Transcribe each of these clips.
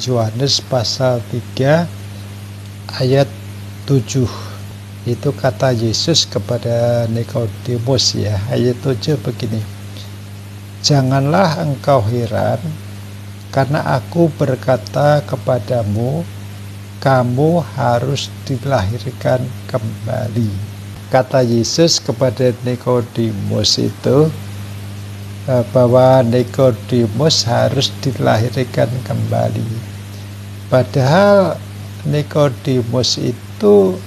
Yohanes pasal 3 ayat 7. Itu kata Yesus kepada Nikodemus ya. Ayat 7 begini. Janganlah engkau heran karena aku berkata kepadamu, kamu harus dilahirkan kembali. Kata Yesus kepada Nikodemus itu bahwa Nikodemus harus dilahirkan kembali. Padahal Nikodemus itu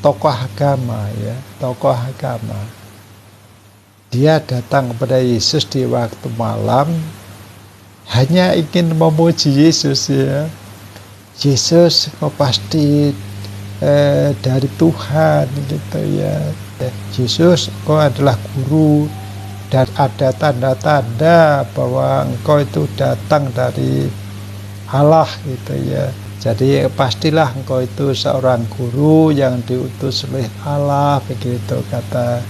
tokoh agama ya, tokoh agama. Dia datang kepada Yesus di waktu malam hanya ingin memuji Yesus ya. Yesus kau pasti dari Tuhan gitu ya. Yesus kau adalah guru. Dan ada tanda-tanda bahwa engkau itu datang dari Allah gitu ya. Jadi pastilah engkau itu seorang guru yang diutus oleh Allah, begitu kata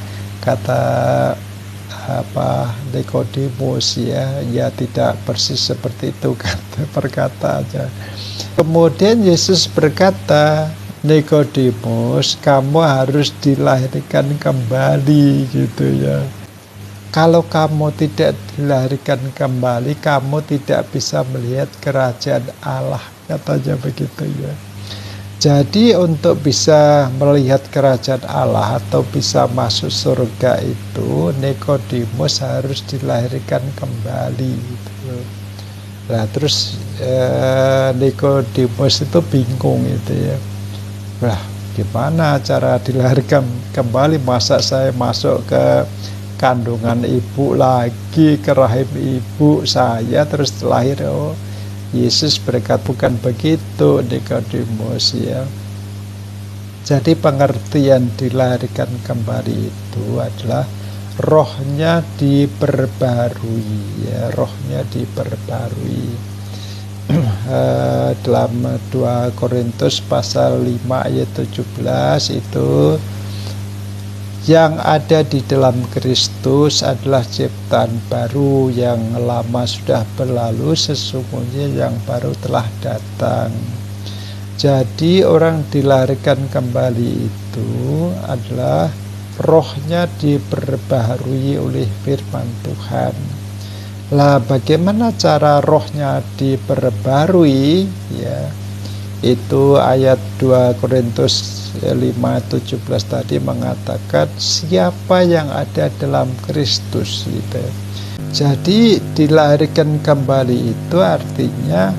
Nikodemus ya. Ya tidak persis seperti itu kata perkataannya. Kemudian Yesus berkata, Nikodemus, kamu harus dilahirkan kembali gitu ya. Kalau kamu tidak dilahirkan kembali, kamu tidak bisa melihat kerajaan Allah, katanya begitu ya. Jadi untuk bisa melihat kerajaan Allah atau bisa masuk surga itu, Nikodemus harus dilahirkan kembali gitu. Nah terus Nikodemus itu bingung gitu ya. Nah gimana cara dilahirkan kembali, masa saya masuk ke kandungan ibu lagi, ke rahim ibu saya terus lahir. Oh, Yesus berkata bukan begitu Nikodemus ya. Jadi pengertian dilahirkan kembali itu adalah rohnya diperbarui ya, rohnya diperbarui. Dalam 2 Korintus pasal 5 ayat 17 itu, yang ada di dalam Kristus adalah ciptaan baru, yang lama sudah berlalu, sesungguhnya yang baru telah datang. Jadi orang dilahirkan kembali itu adalah rohnya diperbaharui oleh firman Tuhan. Lah bagaimana cara rohnya diperbaharui ya? Itu ayat 2 Korintus 5:17 tadi mengatakan siapa yang ada dalam Kristus gitu. Jadi dilahirkan kembali itu artinya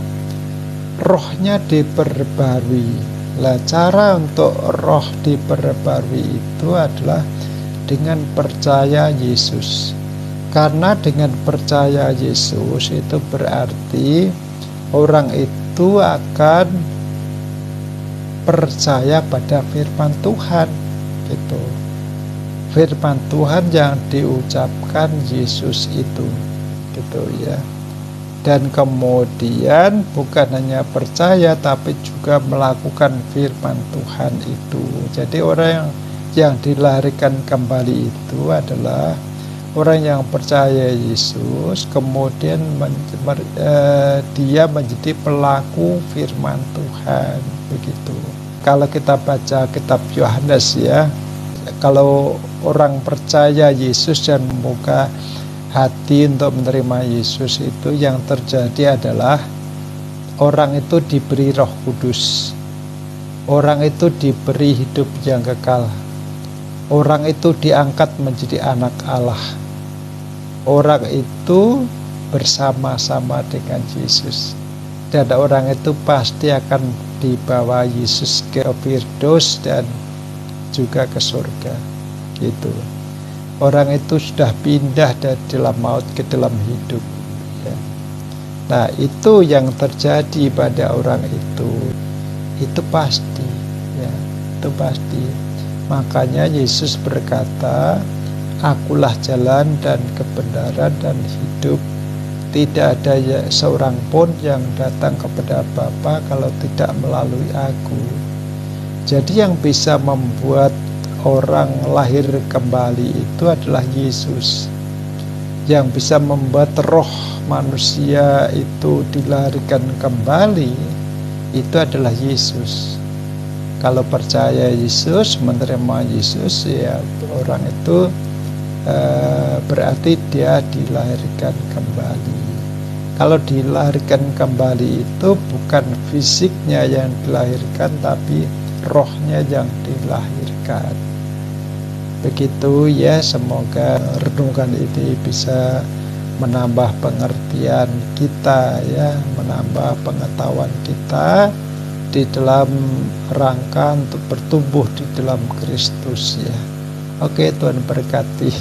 rohnya diperbarui. Lah cara untuk roh diperbarui itu adalah dengan percaya Yesus. Karena dengan percaya Yesus itu berarti orang itu akan percaya pada firman Tuhan gitu. Firman Tuhan yang diucapkan Yesus itu gitu ya. Dan kemudian bukan hanya percaya tapi juga melakukan firman Tuhan itu. Jadi orang yang dilahirkan kembali itu adalah orang yang percaya Yesus, kemudian dia menjadi pelaku firman Tuhan begitu. Kalau kita baca kitab Yohanes ya, kalau orang percaya Yesus dan membuka hati untuk menerima Yesus itu, yang terjadi adalah orang itu diberi Roh Kudus. Orang itu diberi hidup yang kekal. Orang itu diangkat menjadi anak Allah. Orang itu bersama-sama dengan Yesus. Dan orang itu pasti akan dibawa Yesus ke Firdaus dan juga ke surga gitu. Orang itu sudah pindah dari dalam maut ke dalam hidup ya. Nah itu yang terjadi pada orang itu pasti ya, itu pasti. Makanya Yesus berkata, akulah jalan dan kebenaran dan hidup. Tidak ada seorang pun yang datang kepada Bapa kalau tidak melalui aku. Jadi yang bisa membuat orang lahir kembali itu adalah Yesus. yang bisa membuat roh manusia itu dilahirkan kembali, itu adalah Yesus. Kalau percaya Yesus, menerima Yesus, ya orang itu berarti dia dilahirkan kembali. Kalau dilahirkan kembali itu bukan fisiknya yang dilahirkan, tapi rohnya yang dilahirkan. Begitu ya, semoga renungan ini bisa menambah pengertian kita ya, menambah pengetahuan kita di dalam rangka untuk bertumbuh di dalam Kristus ya. Oke, Tuhan berkati.